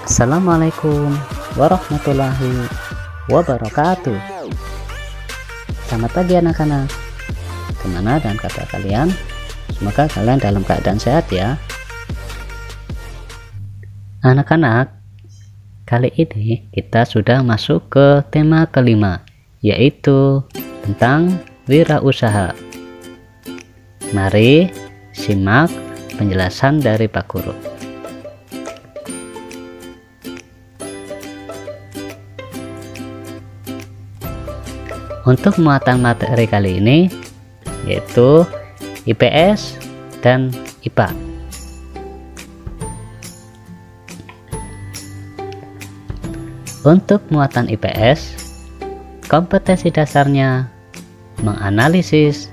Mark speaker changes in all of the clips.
Speaker 1: Assalamualaikum warahmatullahi wabarakatuh. Selamat pagi anak-anak. Gimana dan kabar kalian? Semoga kalian dalam keadaan sehat ya. Anak-anak, kali ini kita sudah masuk ke tema kelima, yaitu tentang wirausaha. Mari simak penjelasan dari Pak Guru. Untuk muatan materi kali ini yaitu IPS dan IPA. Untuk muatan IPS, kompetensi dasarnya menganalisis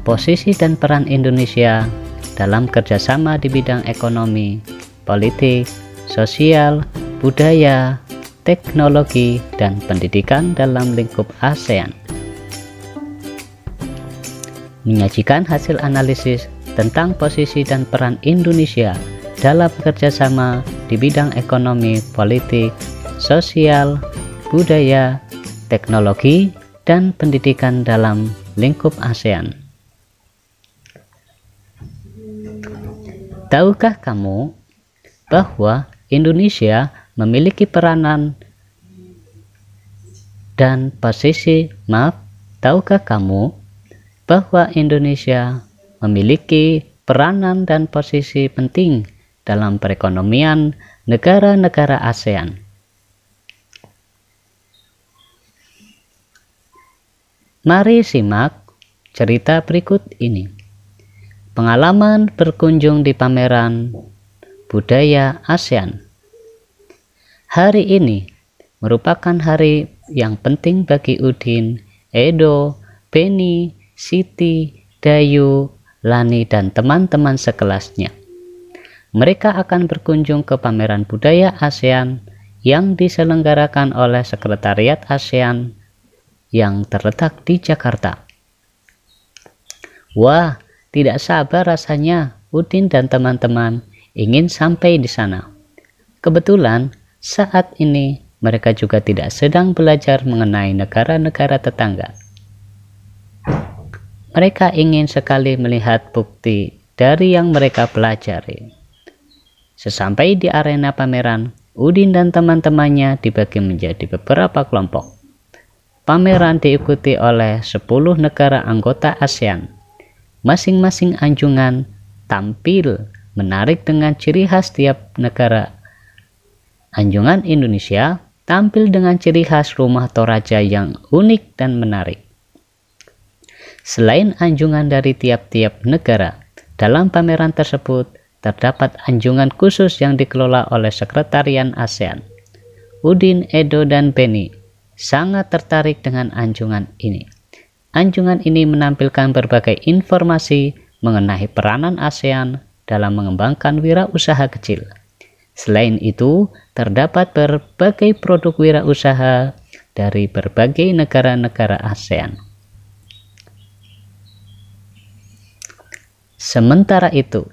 Speaker 1: posisi dan peran Indonesia dalam kerjasama di bidang ekonomi, politik, sosial, budaya, teknologi, dan pendidikan dalam lingkup ASEAN. Menyajikan hasil analisis tentang posisi dan peran Indonesia dalam kerjasama di bidang ekonomi, politik, sosial, budaya, teknologi, dan pendidikan dalam lingkup ASEAN. Tahukah kamu bahwa Indonesia memiliki peranan dan posisi tahukah kamu bahwa Indonesia memiliki peranan dan posisi penting dalam perekonomian negara-negara ASEAN? Mari simak cerita berikut ini. Pengalaman berkunjung di pameran budaya ASEAN. Hari ini merupakan hari yang penting bagi Udin, Edo, Beni, Siti, Dayu, Lani, dan teman-teman sekelasnya. Mereka akan berkunjung ke pameran budaya ASEAN yang diselenggarakan oleh Sekretariat ASEAN yang terletak di Jakarta. Wah, tidak sabar rasanya Udin dan teman-teman ingin sampai di sana. Kebetulan saat ini mereka juga tidak sedang belajar mengenai negara-negara tetangga. Mereka ingin sekali melihat bukti dari yang mereka pelajari. Sesampai di arena pameran, Udin dan teman-temannya dibagi menjadi beberapa kelompok. Pameran diikuti oleh 10 negara anggota ASEAN. Masing-masing anjungan tampil menarik dengan ciri khas tiap negara. Anjungan Indonesia tampil dengan ciri khas rumah Toraja yang unik dan menarik. Selain anjungan dari tiap-tiap negara, dalam pameran tersebut terdapat anjungan khusus yang dikelola oleh Sekretariat ASEAN. Udin, Edo, dan Beni sangat tertarik dengan anjungan ini. Anjungan ini menampilkan berbagai informasi mengenai peranan ASEAN dalam mengembangkan wirausaha kecil. Selain itu, terdapat berbagai produk wirausaha dari berbagai negara-negara ASEAN. Sementara itu,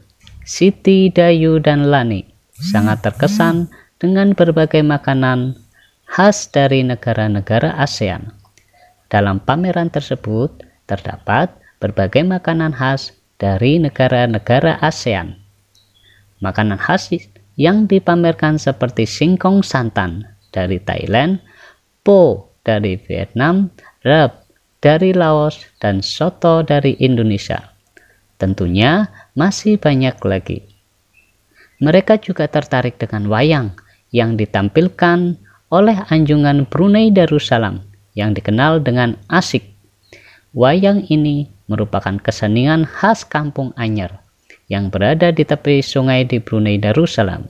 Speaker 1: Siti, Dayu, dan Lani sangat terkesan dengan berbagai makanan khas dari negara-negara ASEAN. Dalam pameran tersebut terdapat berbagai makanan khas dari negara-negara ASEAN. Makanan khas yang dipamerkan seperti singkong santan dari Thailand, po dari Vietnam, rap dari Laos, dan soto dari Indonesia. Tentunya masih banyak lagi. Mereka juga tertarik dengan wayang yang ditampilkan oleh anjungan Brunei Darussalam yang dikenal dengan Asik. Wayang ini merupakan kesenian khas Kampung Anyar yang berada di tepi sungai di Brunei Darussalam.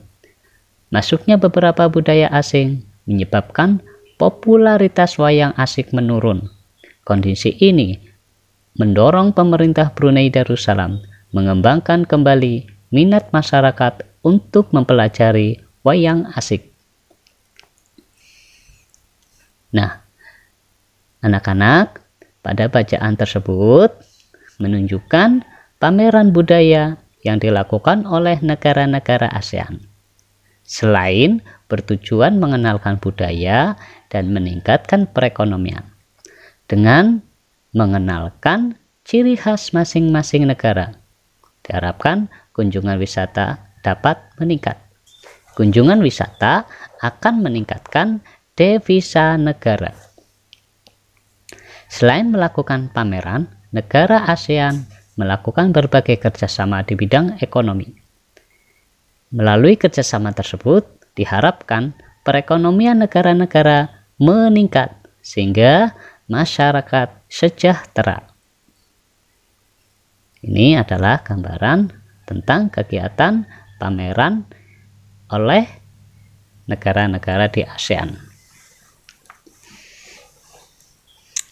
Speaker 1: Masuknya beberapa budaya asing menyebabkan popularitas wayang Asik menurun. Kondisi ini mendorong pemerintah Brunei Darussalam mengembangkan kembali minat masyarakat untuk mempelajari wayang Asik. Nah, anak-anak, pada bacaan tersebut menunjukkan pameran budaya yang dilakukan oleh negara-negara ASEAN. selain bertujuan mengenalkan budaya dan meningkatkan perekonomian. Dengan mengenalkan ciri khas masing-masing negara, diharapkan kunjungan wisata dapat meningkat. Kunjungan wisata akan meningkatkan devisa negara. Selain melakukan pameran, negara ASEAN melakukan berbagai kerjasama di bidang ekonomi. Melalui kerjasama tersebut, diharapkan perekonomian negara-negara meningkat sehingga masyarakat sejahtera. Ini adalah gambaran tentang kegiatan pameran oleh negara-negara di ASEAN.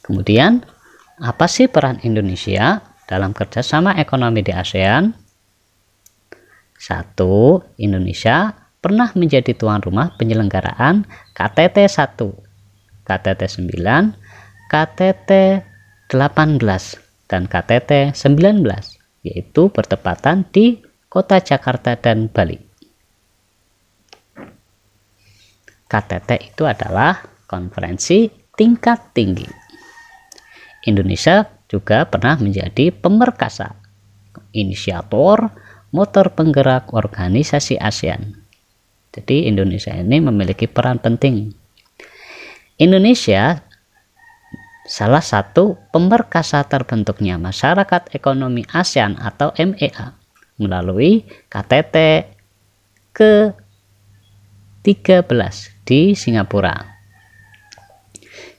Speaker 1: Kemudian, apa sih peran Indonesia dalam kerjasama ekonomi di ASEAN? 1. Indonesia pernah menjadi tuan rumah penyelenggaraan KTT 1, KTT 9, KTT 18, dan KTT 19, yaitu bertepatan di Kota Jakarta dan Bali. KTT itu adalah konferensi tingkat tinggi. Indonesia juga pernah menjadi pemerkasa, inisiator, motor penggerak organisasi ASEAN. Jadi Indonesia ini memiliki peran penting. Indonesia salah satu pemerkasa terbentuknya Masyarakat Ekonomi ASEAN atau MEA melalui KTT ke-13 di Singapura.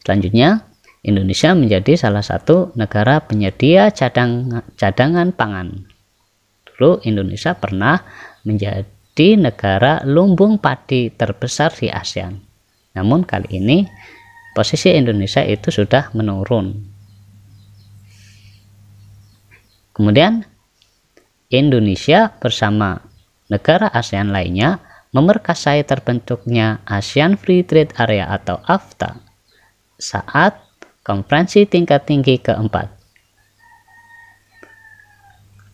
Speaker 1: Selanjutnya, Indonesia menjadi salah satu negara penyedia cadangan pangan. Dulu Indonesia pernah menjadi negara lumbung padi terbesar di ASEAN. Namun kali ini posisi Indonesia itu sudah menurun. Kemudian Indonesia bersama negara ASEAN lainnya memerkasai terbentuknya ASEAN Free Trade Area atau AFTA saat konferensi tingkat tinggi keempat.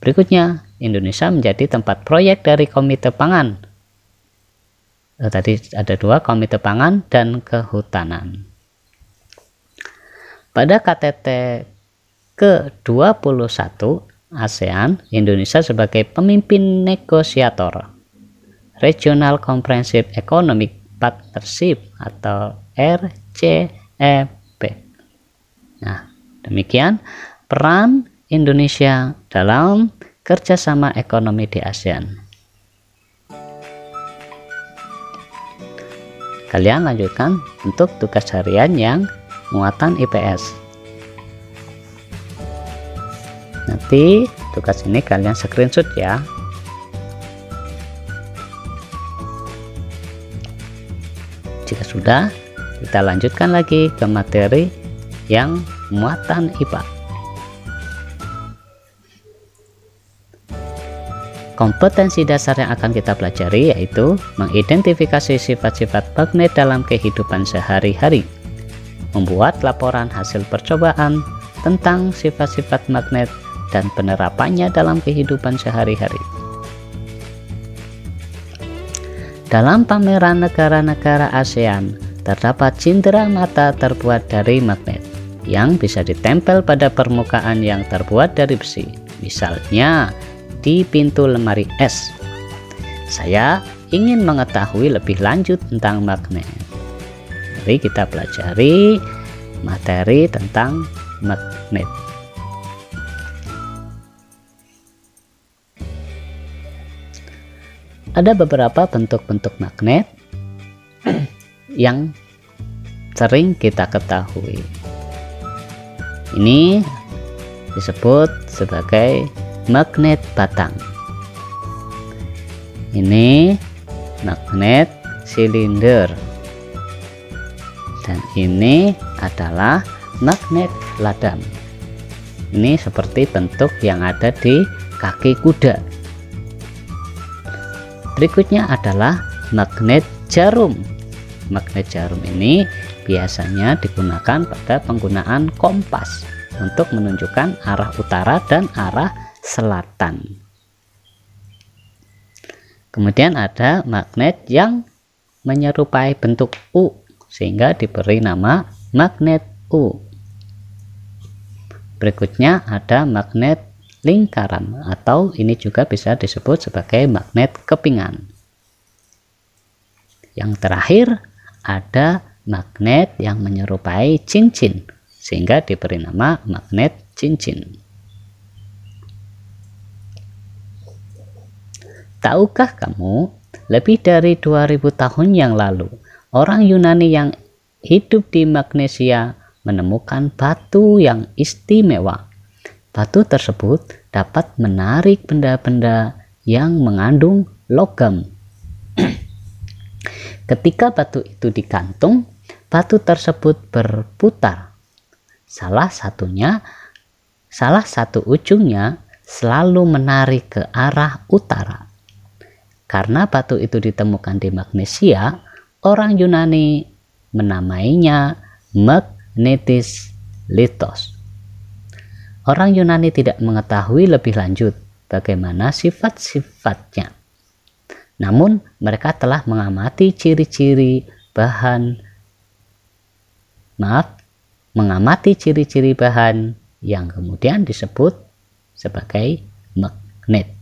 Speaker 1: Berikutnya, Indonesia menjadi tempat proyek dari Komite Pangan. Tadi ada 2, Komite Pangan dan Kehutanan. Pada KTT ke-21 ASEAN, Indonesia sebagai pemimpin negosiator Regional Comprehensive Economic Partnership atau RCEP. Nah, demikian peran Indonesia dalam kerjasama ekonomi di ASEAN. Kalian lanjutkan untuk tugas harian yang muatan IPS. Nanti tugas ini kalian screenshot ya. Jika sudah, kita lanjutkan lagi ke materi yang muatan IPA. Kompetensi dasar yang akan kita pelajari yaitu mengidentifikasi sifat-sifat magnet dalam kehidupan sehari-hari, membuat laporan hasil percobaan tentang sifat-sifat magnet dan penerapannya dalam kehidupan sehari-hari. Dalam pameran negara-negara ASEAN, terdapat cindera mata terbuat dari magnet yang bisa ditempel pada permukaan yang terbuat dari besi, misalnya di pintu lemari es. Saya ingin mengetahui lebih lanjut tentang magnet. Mari kita pelajari materi tentang magnet. Ada beberapa bentuk-bentuk magnet yang sering kita ketahui. Ini disebut sebagai magnet batang. Ini magnet silinder. Dan ini adalah magnet ladang. Ini seperti bentuk yang ada di kaki kuda. Berikutnya adalah magnet jarum. Magnet jarum ini biasanya digunakan pada penggunaan kompas untuk menunjukkan arah utara dan arah selatan. Kemudian ada magnet yang menyerupai bentuk U, sehingga diberi nama magnet U. Berikutnya ada magnet lingkaran, atau ini juga bisa disebut sebagai magnet kepingan. Yang terakhir ada magnet yang menyerupai cincin, sehingga diberi nama magnet cincin. Tahukah kamu, lebih dari 2000 tahun yang lalu, orang Yunani yang hidup di Magnesia menemukan batu yang istimewa. Batu tersebut dapat menarik benda-benda yang mengandung logam. Ketika batu itu digantung, batu tersebut berputar. Salah satu ujungnya selalu menarik ke arah utara. Karena batu itu ditemukan di Magnesia, orang Yunani menamainya magnetis lithos. Orang Yunani tidak mengetahui lebih lanjut bagaimana sifat-sifatnya. Namun mereka telah mengamati ciri-ciri bahan yang kemudian disebut sebagai magnet.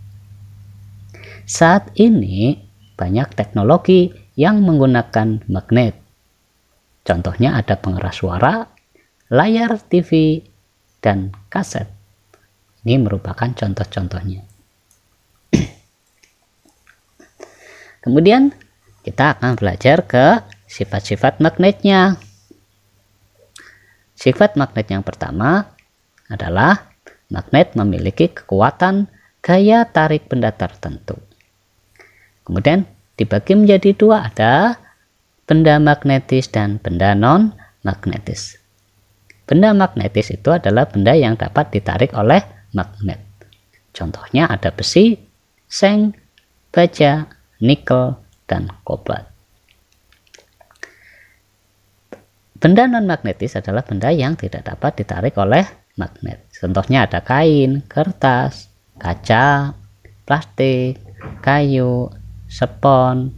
Speaker 1: Saat ini banyak teknologi yang menggunakan magnet. Contohnya ada pengeras suara, layar TV, dan kaset. Ini merupakan contoh-contohnya. Kemudian kita akan belajar ke sifat-sifat magnetnya. Sifat magnet yang pertama adalah magnet memiliki kekuatan gaya tarik benda tertentu. Kemudian dibagi menjadi dua, ada benda magnetis dan benda non-magnetis. Benda magnetis itu adalah benda yang dapat ditarik oleh magnet. Contohnya ada besi, seng, baja, nikel, dan kobalt. Benda non-magnetis adalah benda yang tidak dapat ditarik oleh magnet. Contohnya ada kain, kertas, kaca, plastik, kayu, spons,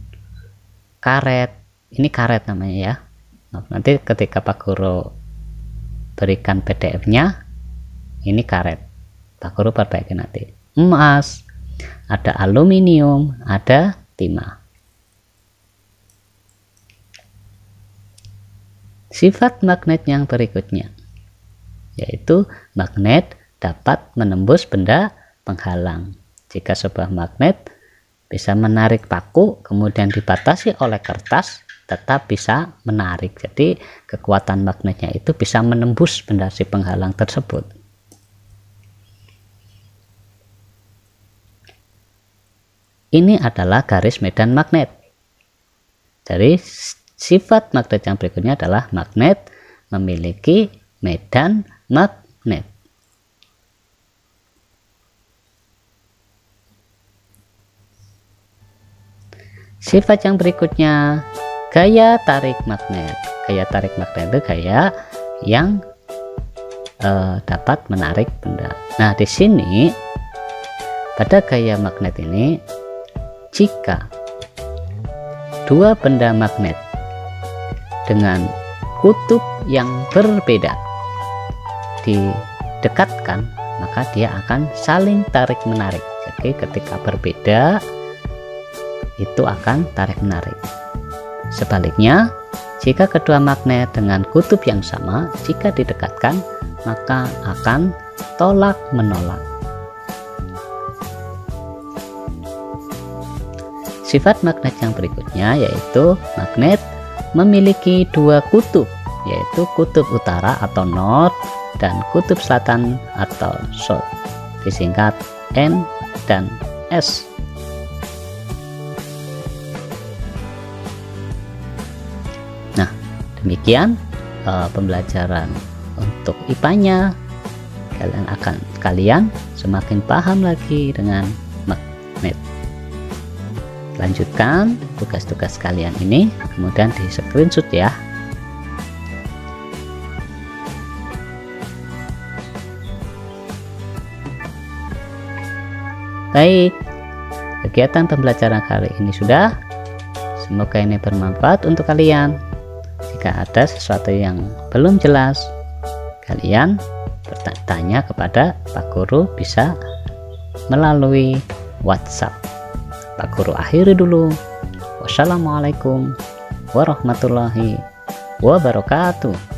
Speaker 1: karet. Ini karet namanya ya. Nanti ketika Pak Guru berikan PDF-nya, ini karet. Pak Guru perbaiki nanti. Emas, ada aluminium, ada timah. Sifat magnet yang berikutnya, yaitu magnet dapat menembus benda penghalang. Jika sebuah magnet bisa menarik paku, kemudian dibatasi oleh kertas, tetap bisa menarik. Jadi kekuatan magnetnya itu bisa menembus benda si penghalang tersebut. Ini adalah garis medan magnet. Jadi sifat magnet yang berikutnya adalah magnet memiliki medan magnet. Sifat yang berikutnya, gaya tarik magnet. Gaya tarik magnet itu gaya yang dapat menarik benda. Nah, di sini pada gaya magnet ini, jika dua benda magnet dengan kutub yang berbeda didekatkan, maka dia akan saling tarik menarik. Jadi ketika berbeda itu akan tarik menarik. Sebaliknya, jika kedua magnet dengan kutub yang sama, jika didekatkan maka akan tolak menolak. Sifat magnet yang berikutnya yaitu magnet memiliki dua kutub, yaitu kutub utara atau north dan kutub selatan atau south, disingkat N dan S. Nah, demikian pembelajaran untuk IPA-nya. Kalian semakin paham lagi dengan magnet. Lanjutkan tugas-tugas kalian ini, kemudian di screenshot ya. Baik, bagi kegiatan pembelajaran kali ini sudah. Semoga ini bermanfaat untuk kalian. Jika ada sesuatu yang belum jelas, kalian bertanya kepada Pak Guru bisa melalui WhatsApp. Pak Guru akhiri dulu. Wassalamualaikum warahmatullahi wabarakatuh.